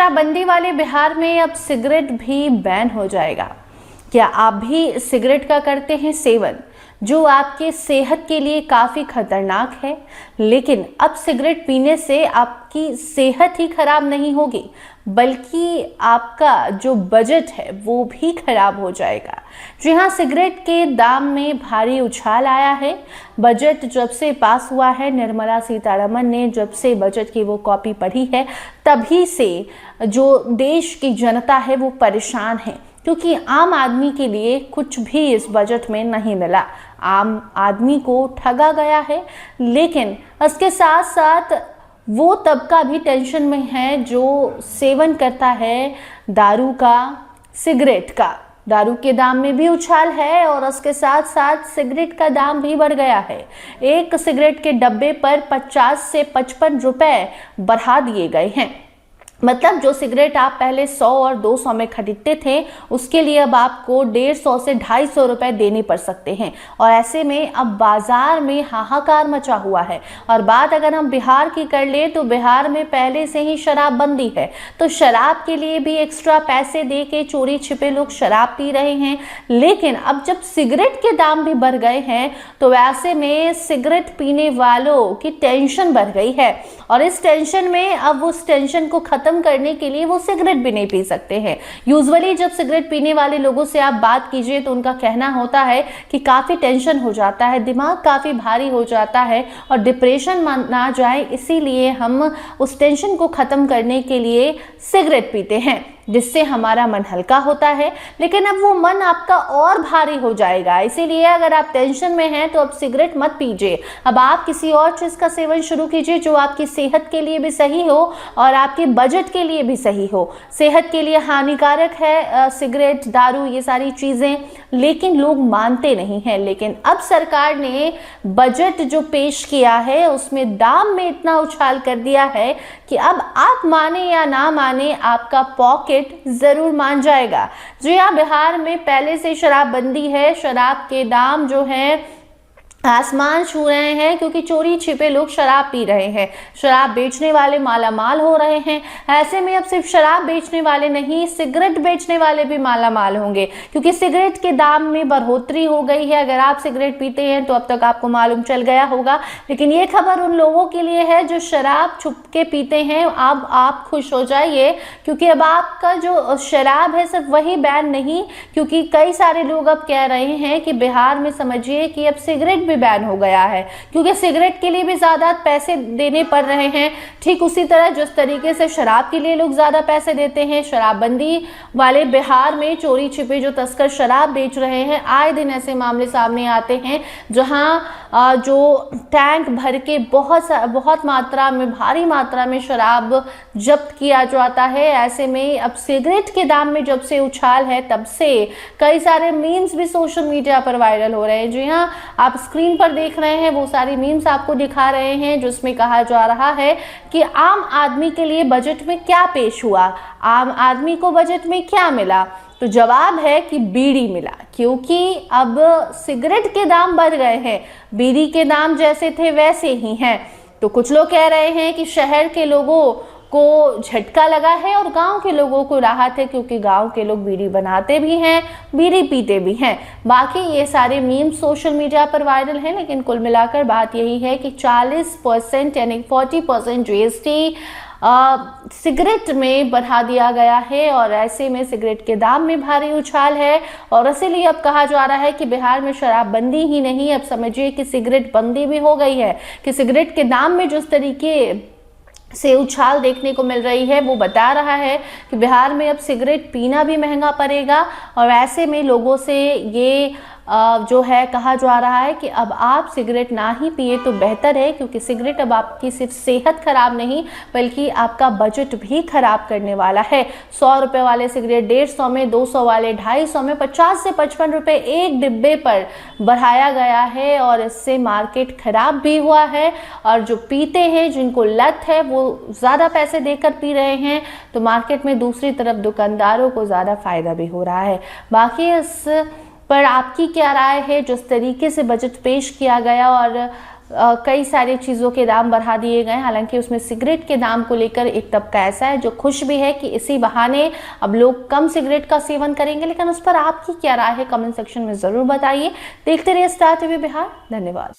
शराबबंदी वाले बिहार में अब सिगरेट भी बैन हो जाएगा। क्या आप भी सिगरेट का करते हैं सेवन, जो आपके सेहत के लिए काफ़ी खतरनाक है? लेकिन अब सिगरेट पीने से आपकी सेहत ही खराब नहीं होगी, बल्कि आपका जो बजट है वो भी खराब हो जाएगा। जी हाँ, सिगरेट के दाम में भारी उछाल आया है। बजट जब से पास हुआ है, निर्मला सीतारमण ने जब से बजट की वो कॉपी पढ़ी है, तभी से जो देश की जनता है वो परेशान है, क्योंकि आम आदमी के लिए कुछ भी इस बजट में नहीं मिला। आम आदमी को ठगा गया है। लेकिन इसके साथ साथ वो तबका भी टेंशन में है जो सेवन करता है दारू का, सिगरेट का। दारू के दाम में भी उछाल है और उसके साथ साथ सिगरेट का दाम भी बढ़ गया है। एक सिगरेट के डब्बे पर 50 से 55 रुपए बढ़ा दिए गए हैं। मतलब जो सिगरेट आप पहले 100 और 200 में खरीदते थे, उसके लिए अब आपको 150 से 250 रुपए देने पड़ सकते हैं। और ऐसे में अब बाजार में हाहाकार मचा हुआ है। और बात अगर हम बिहार की कर ले तो बिहार में पहले से ही शराबबंदी है, तो शराब के लिए भी एक्स्ट्रा पैसे दे के चोरी छिपे लोग शराब पी रहे हैं। लेकिन अब जब सिगरेट के दाम भी बढ़ गए हैं, तो ऐसे में सिगरेट पीने वालों की टेंशन बढ़ गई है। और इस टेंशन में अब उस टेंशन को खत्म करने के लिए वो सिगरेट भी नहीं पी सकते हैं। यूजुअली जब सिगरेट पीने वाले लोगों से आप बात कीजिए तो उनका कहना होता है कि काफी टेंशन हो जाता है, दिमाग काफी भारी हो जाता है और डिप्रेशन ना जाए, इसीलिए हम उस टेंशन को खत्म करने के लिए सिगरेट पीते हैं, जिससे हमारा मन हल्का होता है। लेकिन अब वो मन आपका और भारी हो जाएगा। इसीलिए अगर आप टेंशन में हैं तो अब सिगरेट मत पीजिए। अब आप किसी और चीज़ का सेवन शुरू कीजिए जो आपकी सेहत के लिए भी सही हो और आपके बजट के लिए भी सही हो। सेहत के लिए हानिकारक है सिगरेट, दारू, ये सारी चीज़ें, लेकिन लोग मानते नहीं हैं। लेकिन अब सरकार ने बजट जो पेश किया है उसमें दाम में इतना उछाल कर दिया है कि अब आप माने या ना माने, आपका पॉकेट जरूर मान जाएगा। जी हाँ, बिहार में पहले से शराबबंदी है। शराब के दाम जो है आसमान छू रहे हैं, क्योंकि चोरी छिपे लोग शराब पी रहे हैं। शराब बेचने वाले मालामाल हो रहे हैं। ऐसे में अब सिर्फ शराब बेचने वाले नहीं, सिगरेट बेचने वाले भी मालामाल होंगे, क्योंकि सिगरेट के दाम में बढ़ोतरी हो गई है। अगर आप सिगरेट पीते हैं तो अब तक आपको मालूम चल गया होगा, लेकिन ये खबर उन लोगों के लिए है जो शराब छुप के पीते हैं। अब आप खुश हो जाइए, क्योंकि अब आपका जो शराब है सिर्फ वही बैन नहीं, क्योंकि कई सारे लोग अब कह रहे हैं कि बिहार में समझिए कि अब सिगरेट बैन हो गया है, क्योंकि सिगरेट के लिए भी ज्यादा पैसे देने पड़ रहे हैं। ठीक उसी तरह जिस तरीके से शराब के लिए लोग ज्यादा पैसे देते हैं, शराबबंदी वाले बिहार में चोरी छिपे जो तस्कर शराब बेच रहे हैं, आए दिन ऐसे मामले सामने आते हैं जहां जो टैंक भर के बहुत मात्रा में, भारी मात्रा में शराब जब्त किया जाता है। ऐसे में अब सिगरेट के दाम में जब से उछाल है, तब से कई सारे मीम्स भी सोशल मीडिया पर वायरल हो रहे हैं। जी हाँ, आप स्क्रीन पर देख रहे हैं, वो सारी मीम्स आपको दिखा रहे हैं जिसमें कहा जा रहा है कि आम आदमी के लिए बजट में क्या पेश हुआ, आम आदमी को बजट में क्या मिला। तो जवाब है कि बीड़ी मिला, क्योंकि अब सिगरेट के दाम बढ़ गए हैं, बीड़ी के दाम जैसे थे वैसे ही हैं। तो कुछ लोग कह रहे हैं कि शहर के लोगों को झटका लगा है और गांव के लोगों को राहत है, क्योंकि गांव के लोग बीड़ी बनाते भी हैं, बीड़ी पीते भी हैं। बाकी ये सारे मीम सोशल मीडिया पर वायरल हैं, लेकिन कुल मिलाकर बात यही है कि 40% यानी 40% जीएसटी सिगरेट में बढ़ा दिया गया है। और ऐसे में सिगरेट के दाम में भारी उछाल है, और इसीलिए अब कहा जा रहा है कि बिहार में शराबबंदी ही नहीं, अब समझिए कि सिगरेट बंदी भी हो गई है। कि सिगरेट के दाम में जिस तरीके से उछाल देखने को मिल रही है, वो बता रहा है कि बिहार में अब सिगरेट पीना भी महंगा पड़ेगा। और ऐसे में लोगों से ये जो है कहा जा रहा है कि अब आप सिगरेट ना ही पिए तो बेहतर है, क्योंकि सिगरेट अब आपकी सिर्फ सेहत खराब नहीं बल्कि आपका बजट भी खराब करने वाला है। 100 रुपये वाले सिगरेट 150 में, 200 वाले 250 में, 50 से 55 रुपये एक डिब्बे पर बढ़ाया गया है। और इससे मार्केट खराब भी हुआ है, और जो पीते हैं, जिनको लत है, वो ज़्यादा पैसे देकर पी रहे हैं। तो मार्केट में दूसरी तरफ दुकानदारों को ज़्यादा फायदा भी हो रहा है। बाकी इस पर आपकी क्या राय है? जिस तरीके से बजट पेश किया गया और कई सारी चीज़ों के दाम बढ़ा दिए गए। हालांकि उसमें सिगरेट के दाम को लेकर एक तबका ऐसा है जो खुश भी है कि इसी बहाने अब लोग कम सिगरेट का सेवन करेंगे, लेकिन उस पर आपकी क्या राय है कमेंट सेक्शन में ज़रूर बताइए। देखते रहिए स्टार टीवी बिहार। धन्यवाद।